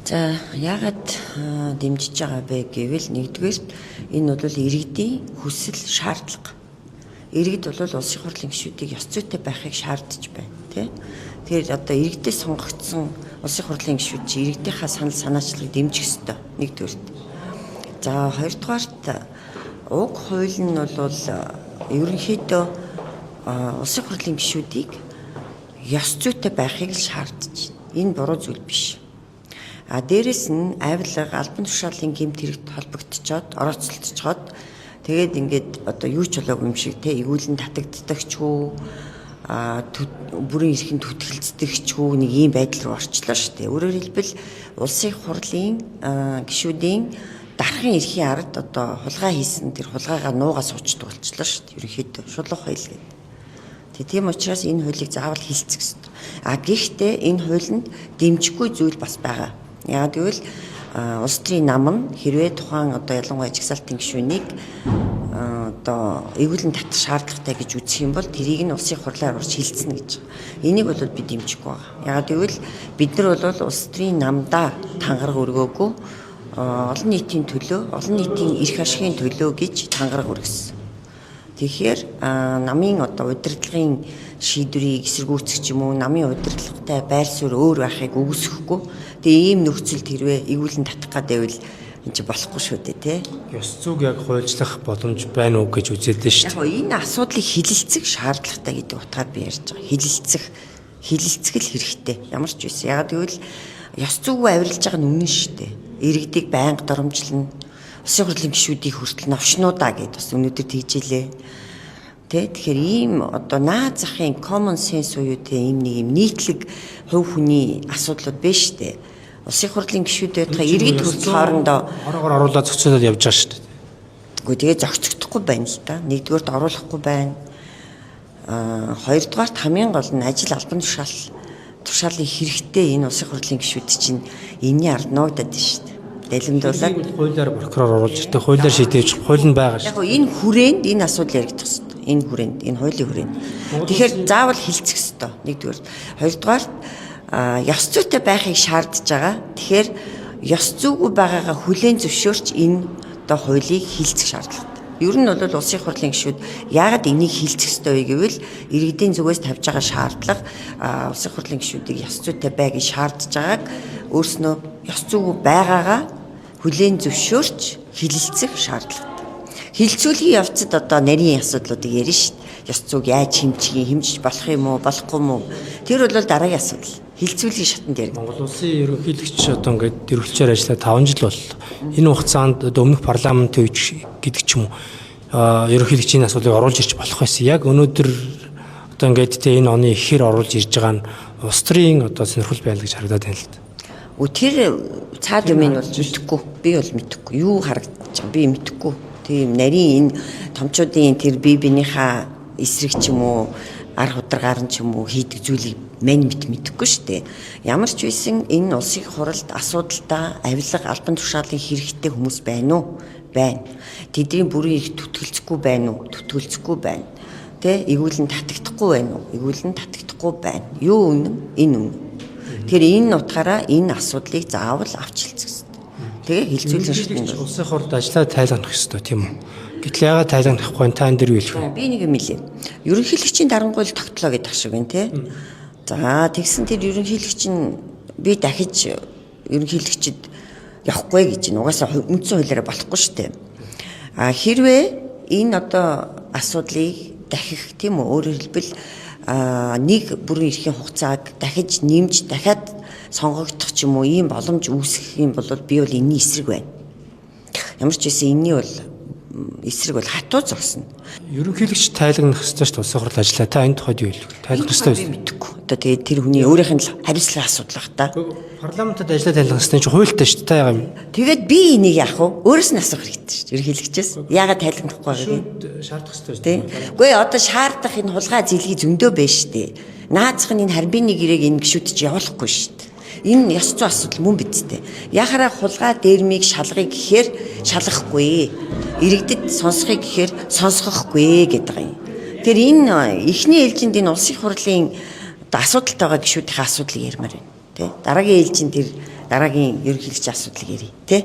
За яагаад дэмжиж байгаа бэ гэвэл нэгдүгээр энэ бол иргэдийн хүсэл шаардлага. Иргэд бол улсын хурлын гишүүдийг ёс зүйтэй байхыг шаардж байна, тий. Тэгэхээр одоо иргэдээ сонгогдсон улсын хурлын гишүүд чи иргэдийнхаа санал санаачлагыг дэмжих ёстой. Нэгдүгээр. За хоёрдугаарт уг хууль нь бол ерөнхийдөө улсын хурлын гишүүдийг ёс зүйтэй байхыг шаардж байна. Энэ буруу зүйл биш. Дээрэс нь авилга албан тушаалын гэмт хэрэгт холбогдчиход орооцолцоход тэгээд ингээд одоо юу ч болоогүй юм шиг те игүүлэн татагддагчгүй бүрэн эрхэнд түтгэлцдэгчгүй нэг ийм байдал руу орчлоо шүү дээ. Өөрөөр хэлбэл улсын хурлын гишүүдийн дарахын эрхийн ард одоо хулгай хийсэн тэр хулгайгаа нуугаа суучдаг болчлоо шүү дээ. Ерөнхийдөө шулуух хууль гэдэг. Тийм учраас энэ хуулийг заавал хилцэх ёстой. Гэхдээ энэ хуулинд дэмжихгүй зүйл бас байгаа. Яг гэвэл улс төрийн нам нь хэрвээ тухайн одоо ялангуяа жагсаалтын гишүүнийг одоо эвгүүлэн татах шаардлагатай гэж үзэх юм бол тэрийг нь улсын хурлаар орж хилцэнэ гэж. Энийг бол би дэмжихгүй байгаа. Яг гэвэл бид нар бол улс төрийн намдаа тангараг өргөөгүй олон нийтийн төлөө, олон нийтийн эрх ашигын төлөө гэж тангараг өргөсөн. Тэгэхээр намын одоо удирдлагын шийдвэрийг эсэргүүцэх юм уу, намын удирдлагатай байр суурь өөр байхыг үгүйсэхгүй. Тэгээ ийм нөхцөлд хэрвээ эвгүүлэн татах гэдэг нь энэ ч болохгүй шүү дээ, тий. Ёс зүйг яг хуульчлах боломж байна уу гэж үзэлдэн шүү дээ. Яг энэ асуудлыг хилэлцэх шаардлагатай гэдэг утгаар би ярьж байгаа. Хилэлцэх л хэрэгтэй. Ямар ч байсан. Яг гэвэл ёс зүйгүй авирилж байгаа нь үнэн шүү дээ. Иргэдийг байнга доромжлно. Улсын хурлын гишүүдийг хүртэл новшнуудаа гэдээ бас өнөөдөр тийжээлээ. Тэгэхээр ийм одоо наад захын common sense уу ийм нэг юм нийтлэг хувь хүний асуудлууд биш дээ. Улсын хурлын гишүүдэд иргэд хүртэл хоорондоо ороогоор оруулаад зохицуулаад явж байгаа шүү дээ. Үгүй тэгээ зохицогдохгүй байна л да. Нэгдүгээрт оруулахгүй байна. Хоёрдугаарт хамгийн гол нь ажил албан тушаалын хэрэгтэй энэ улсын хурлын гишүүд чинь энэний ард нуугдаад байна шүү дээ. Дэлгэмдүүлээд хуулиар прокурор оруулж ирдэг, хуулиар шийдэж хууль нь байгаа шүү. Яг энэ хүрээнд энэ асуудал яригдах хэрэгтэй. Энэ хүрээнд, энэ хуулийн хүрээнд. Тэгэхээр заавал хилцэх хэрэгтэй. Нэгдүгээр. Хоёрдугаар ёс зүйтэй байхыг шаардж байгаа. Тэгэхээр ёс зүйгүй байгаагаа хүлээн зөвшөөрч энэ одоо хуулийг хилцэх шаардлагатай. Ер нь бол улсын хурлын гишүүд яагаад энийг хилцэх ёстой вэ гэвэл иргэдийн зүгээс тавьж байгаа шаардлага улсын хурлын гишүүдийг ёс зүйтэй бай гэж шаардж байгааг өөрснөө ёс зүйгүй байгаагаа хүлээн зөвшөөрч хилэлцэх шаардлагатай. Хилцүүлгийн явцад одоо нарийн асуудлуудыг ярина шүү дээ. Ёс зүйг яаж хэмжиж болох юм уу, болохгүй юм уу? Тэр бол дараагийн асуудал. Хилцүүлгийн шатанд яригдана. Монгол улсын ерөнхийлөгч одоо ингээд эрхлэлчээр ажиллаад 5 жил боллоо. Энэ хугацаанд өмнөх парламентын үеч гэдэг ч юм уу ерөнхийлөгчийн асуудлыг оруулж ирж болох байсан. Яг өнөөдөр одоо ингээд тэ энэ оны ихээр оруулж ирж байгаа нь улс төрийн одоо сонирхол байна гэж харагдаад байна л да. Тэр цаад юм нь бол мэдэхгүй. Би бол мэдэхгүй. Юу харагдаж байгаа би мэдэхгүй. Тийм нарийн энэ томчуудын тэр бие биенийхээ эсрэг ч юм уу арга ударгаар нь ч юм уу хийдэг зүйлийг мэдэхгүй шүү дээ. Ямар ч байсан энэ улсын хурлд асуудалтай авилга албан тушаалын хэрэгтэй хүмүүс байна уу? Байна. Тэдний бүрийн их түтгэлцэхгүй байна уу? Түтгэлцэхгүй байна. Тэ игүүлэн татагдахгүй байна уу? Игүүлэн татагдахгүй байна. Юу үнэн? Энэ үнэн. Тэгэхээр энэ утгаараа энэ асуудлыг заавал авч хэлцэх хэрэгтэй. Тэгээ хилцүүлэн шатнд улсын хурлд ажиллаад тайлгнах ёстой тийм үү? Гэтэл яагаад тайлгнахгүй вэ? Та энэ дэр юу хэлэх вэ? Би нэг юм хэлээ. Ерөнхийлөгчийн дарангуйл тогтлоо гэдэг шиг байна те. За тэгсэн тэр ерөнхийлөгч нь би дахиж ерөнхийлөгчд явахгүй гэж нь угаасаа үндсэн хуулиараа болохгүй шүү дээ. Хэрвээ энэ одоо асуудлыг дахих тийм үү? Өөрөөр хэлбэл нэг бүрэн эрхийн хугацааг дахиж нэмж дахиад сонгогдох ч юм уу ийм боломж үүсгэх юм бол би бол энэний эсрэг байна. Ямар ч байсан энэний бол эсрэг бол хатуу зогсно. Ерөнхийлөгч тайлгнах ёстой шүү дээ улсын хурл ажиллаа. Та энэ тухайд юу хэлэх вэ? Тайлгнах ёстой би мэдэхгүй. Одоо тэгээд тэр хүний өөрийнх нь хариуцлагын асуудал баг та. Парламентод ажиллаа тайлгнах ёстой чинь хуультай шүү дээ. Та яагаад юм? Тэгээд би энийг яах вэ? Өөрөөс нь асуух хэрэгтэй шүү дээ. Ерөнхийлөгчөөс яагаад тайлгнахгүй байгааг нь шаардах ёстой шүү дээ. Үгүй одоо шаардах энэ хулгай зэлгий зөндөө байна шүү дээ. Наацх нь энэ харбины гэрээг энэ гişүүд чи явуулахгүй шүү дээ. Энэ ёс зүйн асуудал мөн бидтэй. Яхаараа хулгай дээрмийг шалгахыг гэхээр шалгахгүй. Иргэдэд сонсхийг гэхээр сонсгохгүй гэдэг юм. Тэр энэ эхний ээлжинд энэ улсын хурлын асуудалтай байгаа гишүүдийн асуудлыг ярмаар байна. Тэ дараагийн ээлжинд тэр дараагийн ерөнхийлөгчийн асуудлыг ярив. Тэ?